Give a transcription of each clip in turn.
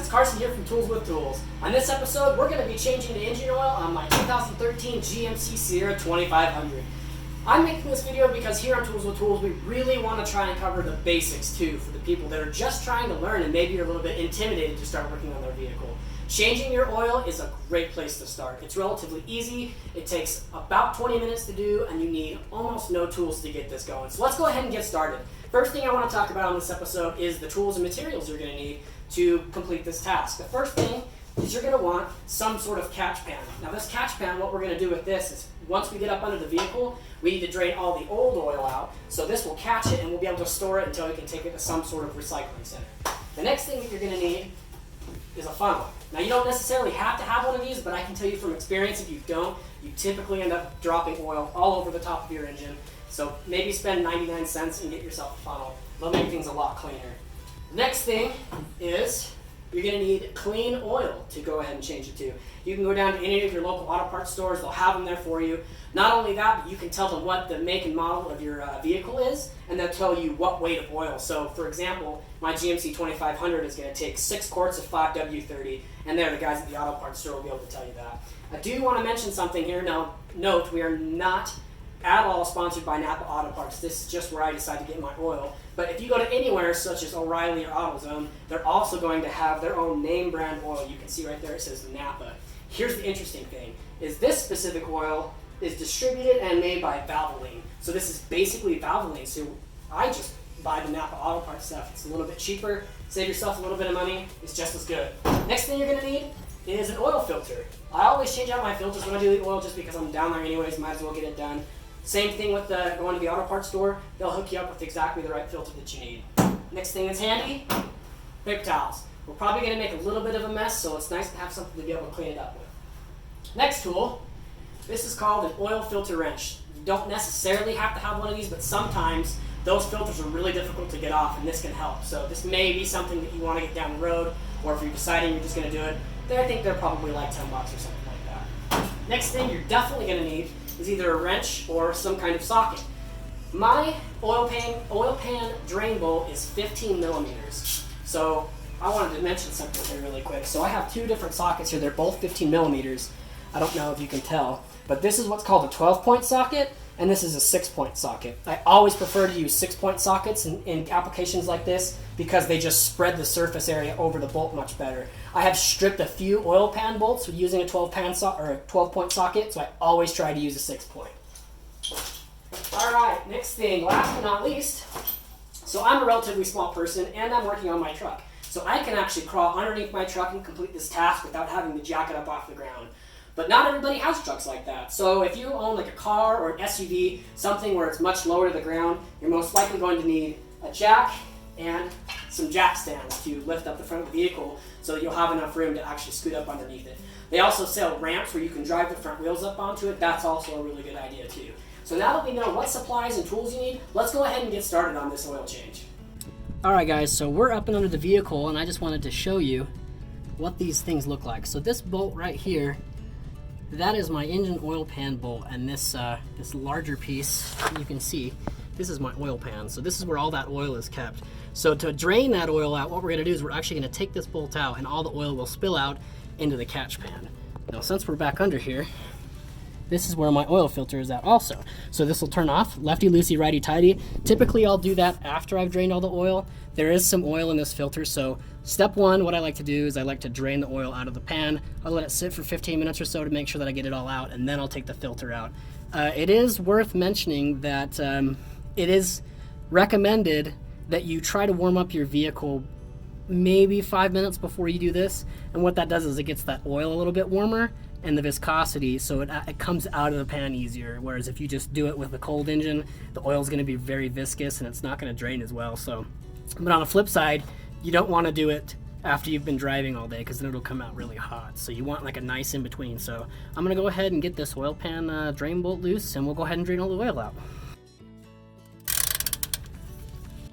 it's Carson here from Tools with Tools. On this episode, we're going to be changing the engine oil on my 2013 GMC Sierra 2500. I'm making this video because here on Tools with Tools, we really want to try and cover the basics too for the people that are just trying to learn and maybe you're a little bit intimidated to start working on their vehicle. Changing your oil is a great place to start. It's relatively easy, it takes about 20 minutes to do, and you need almost no tools to get this going. So let's go ahead and get started. First thing I want to talk about on this episode is the tools and materials you're going to need to complete this task. The first thing is you're going to want some sort of catch pan. Now this catch pan, what we're going to do with this is once we get up under the vehicle, we need to drain all the old oil out. So this will catch it and we'll be able to store it until we can take it to some sort of recycling center. The next thing that you're going to need is a funnel. Now you don't necessarily have to have one of these, but I can tell you from experience, if you don't, you typically end up dropping oil all over the top of your engine. So maybe spend 99 cents and get yourself a funnel. It'll make things a lot cleaner. Next thing is you're going to need clean oil to go ahead and change it to. You can go down to any of your local auto parts stores, they'll have them there for you. Not only that, but you can tell them what the make and model of your vehicle is, and they'll tell you what weight of oil. So for example, my GMC 2500 is going to take 6 quarts of 5W30, and there the guys at the auto parts store will be able to tell you that. I do want to mention something here. Now note, we are not at all sponsored by Napa Auto Parts. This is just where I decide to get my oil. But if you go to anywhere such as O'Reilly or AutoZone, they're also going to have their own name brand oil. You can see right there it says Napa. Here's the interesting thing, is this specific oil is distributed and made by Valvoline. So this is basically Valvoline. So I just buy the Napa Auto Parts stuff. It's a little bit cheaper, save yourself a little bit of money, it's just as good. Next thing you're gonna need is an oil filter. I always change out my filters when I do the oil just because I'm down there anyways, might as well get it done. Same thing with going to the auto parts store, they'll hook you up with exactly the right filter that you need. Next thing that's handy, paper towels. We're probably going to make a little bit of a mess, so it's nice to have something to be able to clean it up with. Next tool, this is called an oil filter wrench. You don't necessarily have to have one of these, but sometimes those filters are really difficult to get off, and this can help. So this may be something that you want to get down the road, or if you're deciding you're just going to do it, then I think they're probably like 10 bucks or something like that. Next thing you're definitely going to need is either a wrench or some kind of socket. My oil pan drain bolt is 15 millimeters. So I wanted to mention something here really quick. So I have 2 different sockets here. They're both 15 millimeters. I don't know if you can tell, but this is what's called a 12-point socket, and this is a 6-point socket. I always prefer to use 6-point sockets in applications like this because they just spread the surface area over the bolt much better. I have stripped a few oil pan bolts with using a 12-point socket, so I always try to use a 6-point. All right, next thing, last but not least, so I'm a relatively small person and I'm working on my truck. So I can actually crawl underneath my truck and complete this task without having to jack it up off the ground. But not everybody has trucks like that. So if you own like a car or an SUV, something where it's much lower to the ground, you're most likely going to need a jack and some jack stands to lift up the front of the vehicle so that you'll have enough room to actually scoot up underneath it. They also sell ramps where you can drive the front wheels up onto it. That's also a really good idea too. So now that we know what supplies and tools you need, let's go ahead and get started on this oil change. Alright guys, so we're up and under the vehicle and I just wanted to show you what these things look like. So this bolt right here, that is my engine oil pan bolt, and this larger piece, you can see, this is my oil pan. So this is where all that oil is kept. So to drain that oil out, what we're gonna do is we're actually gonna take this bolt out and all the oil will spill out into the catch pan. Now since we're back under here, this is where my oil filter is at also. So this will turn off, lefty-loosey, righty-tighty. Typically I'll do that after I've drained all the oil. There is some oil in this filter, so step 1, what I like to do is I like to drain the oil out of the pan. I'll let it sit for 15 minutes or so to make sure that I get it all out, and then I'll take the filter out. It is worth mentioning that it is recommended that you try to warm up your vehicle maybe 5 minutes before you do this, and what that does is it gets that oil a little bit warmer and the viscosity, so it comes out of the pan easier, whereas if you just do it with a cold engine, the oil is going to be very viscous and it's not going to drain as well. So, but on the flip side, you don't want to do it after you've been driving all day because then it'll come out really hot. So you want like a nice in between. So I'm going to go ahead and get this oil pan drain bolt loose, and we'll go ahead and drain all the oil out.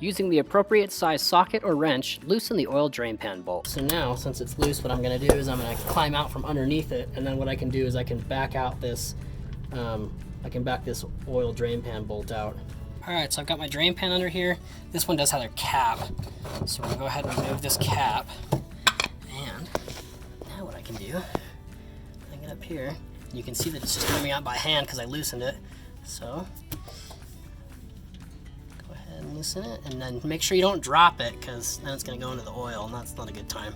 Using the appropriate size socket or wrench, loosen the oil drain pan bolt. So now, since it's loose, what I'm going to do is I'm going to climb out from underneath it, and then what I can do is I can back out this, back this oil drain pan bolt out. All right, so I've got my drain pan under here. This one does have a cap, so we'll go ahead and remove this cap. can do, bring it up here. You can see that it's just coming out by hand because I loosened it. So go ahead and loosen it, and then make sure you don't drop it because then it's going to go into the oil, and that's not a good time.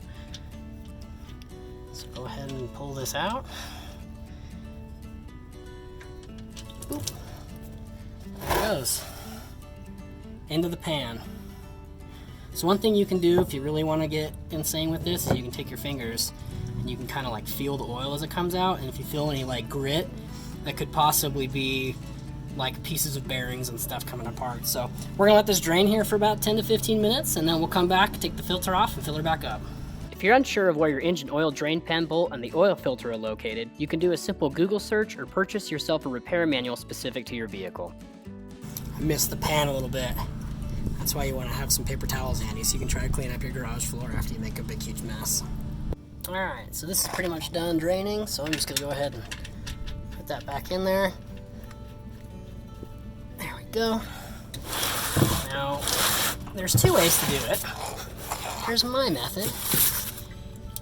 So go ahead and pull this out. Boop. There it goes. Into the pan. So one thing you can do if you really want to get insane with this is you can take your fingers and you can kind of like feel the oil as it comes out, and if you feel any like grit, that could possibly be like pieces of bearings and stuff coming apart. So we're gonna let this drain here for about 10 to 15 minutes, and then we'll come back, take the filter off, and fill her back up. If you're unsure of where your engine oil drain pan bolt and the oil filter are located, you can do a simple Google search or purchase yourself a repair manual specific to your vehicle. I missed the pan a little bit. That's why you want to have some paper towels handy so you can try to clean up your garage floor after you make a big huge mess. Alright, so this is pretty much done draining, so I'm just going to go ahead and put that back in there. There we go. Now, there's two ways to do it. Here's my method,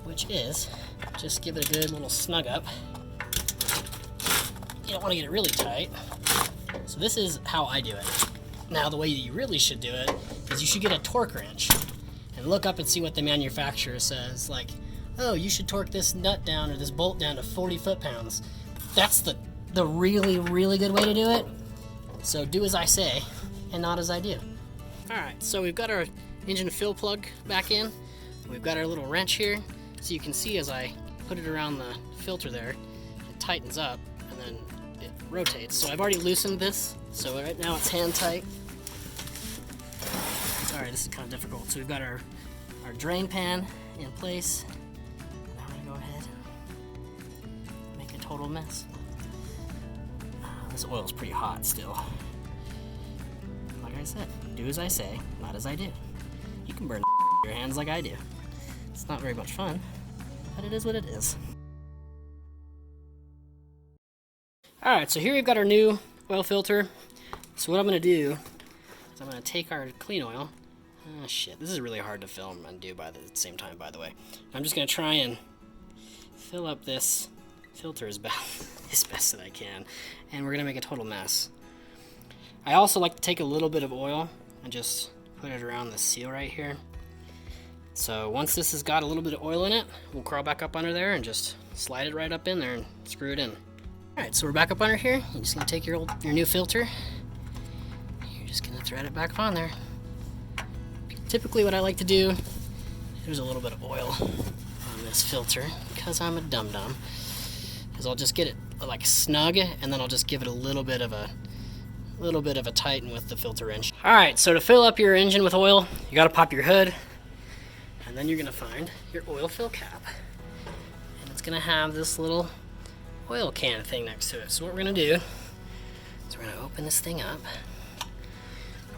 which is just give it a good little snug up. You don't want to get it really tight. So this is how I do it. Now the way you really should do it is you should get a torque wrench and look up and see what the manufacturer says. Like, oh, you should torque this nut down or this bolt down to 40 foot-pounds. That's the really, really good way to do it. So do as I say and not as I do. Alright, so we've got our engine fill plug back in. We've got our little wrench here. So you can see as I put it around the filter there, it tightens up and then it rotates. So I've already loosened this, so right now it's hand tight. Alright, this is kind of difficult. So we've got our drain pan in place. Now we're going to go ahead and make a total mess. This oil is pretty hot still. Like I said, do as I say, not as I do. You can burn your hands like I do. It's not very much fun, but it is what it is. Alright, so here we've got our new oil filter. So what I'm going to do is I'm going to take our clean oil. Oh shit, this is really hard to film and do by the same time, by the way. I'm just going to try and fill up this filter as best that I can, and we're going to make a total mess. I also like to take a little bit of oil and just put it around the seal right here. So once this has got a little bit of oil in it, we'll crawl back up under there and just slide it right up in there and screw it in. Alright, so we're back up under here. You're just going to take your new filter. You're just going to thread it back on there. Typically what I like to do, there's a little bit of oil on this filter because I'm a dum-dum, is I'll just get it like snug and then I'll just give it a little bit of a tighten with the filter wrench. Alright, so to fill up your engine with oil, you got to pop your hood, and then you're going to find your oil fill cap. And it's going to have this little oil can thing next to it. So what we're going to do is we're going to open this thing up.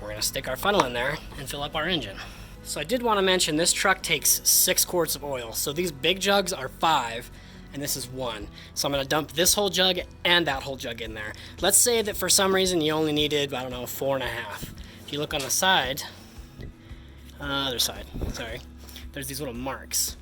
We're going to stick our funnel in there and fill up our engine. So I did want to mention this truck takes 6 quarts of oil. So these big jugs are 5 and this is 1. So I'm going to dump this whole jug and that whole jug in there. Let's say that for some reason you only needed, I don't know, 4.5. If you look on the side, other side, sorry, there's these little marks.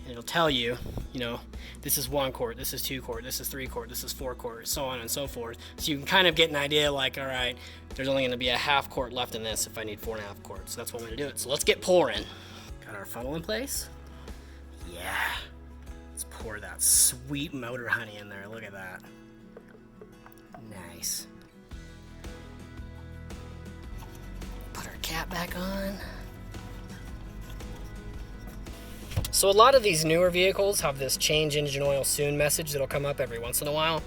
And it'll tell you, you know, this is 1 quart, this is 2 quart, this is 3 quart, this is 4 quart, so on and so forth. So you can kind of get an idea like, all right, there's only going to be a half quart left in this if I need 4.5 quarts. So that's what I'm going to do it. So let's get pouring. Got our funnel in place. Yeah. Let's pour that sweet motor honey in there. Look at that. Nice. Put our cap back on. So a lot of these newer vehicles have this change engine oil soon message that'll come up every once in a while.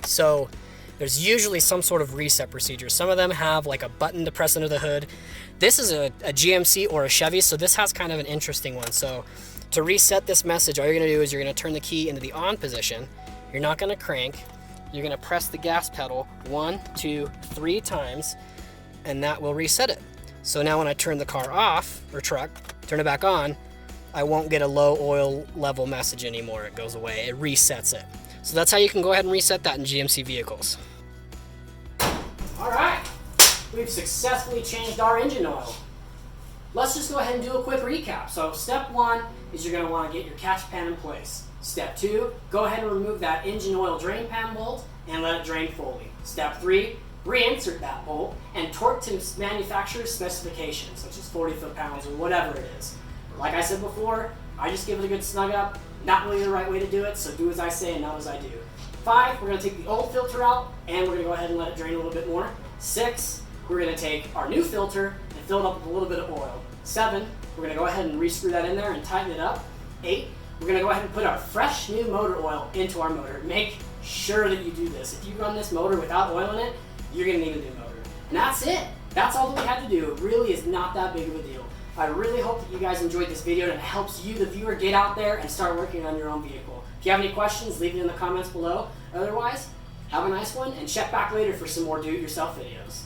So there's usually some sort of reset procedure. Some of them have like a button to press under the hood. This is a GMC or a Chevy, so this has kind of an interesting one. So to reset this message, all you're gonna do is you're gonna turn the key into the on position. You're not gonna crank. You're gonna press the gas pedal 1, 2, 3 times, and that will reset it. So now when I turn the car off, or truck, turn it back on, I won't get a low oil level message anymore. It goes away, it resets it. So that's how you can go ahead and reset that in GMC vehicles. All right, we've successfully changed our engine oil. let's just go ahead and do a quick recap. So step 1 is you're going to want to get your catch pan in place. Step 2, go ahead and remove that engine oil drain pan bolt and let it drain fully. Step 3, reinsert that bolt and torque to manufacturer's specifications, such as 40 foot-pounds or whatever it is. Like I said before, I just give it a good snug up. Not really the right way to do it, so do as I say and not as I do. 5, we're going to take the old filter out and we're going to go ahead and let it drain a little bit more. 6, we're going to take our new filter and fill it up with a little bit of oil. 7, we're going to go ahead and re-screw that in there and tighten it up. 8, we're going to go ahead and put our fresh new motor oil into our motor. Make sure that you do this. If you run this motor without oil in it, you're going to need a new motor. And that's it. That's all that we had to do. It really is not that big of a deal. I really hope that you guys enjoyed this video and it helps you, the viewer, get out there and start working on your own vehicle. If you have any questions, leave it in the comments below. Otherwise, have a nice one and check back later for some more do-it-yourself videos.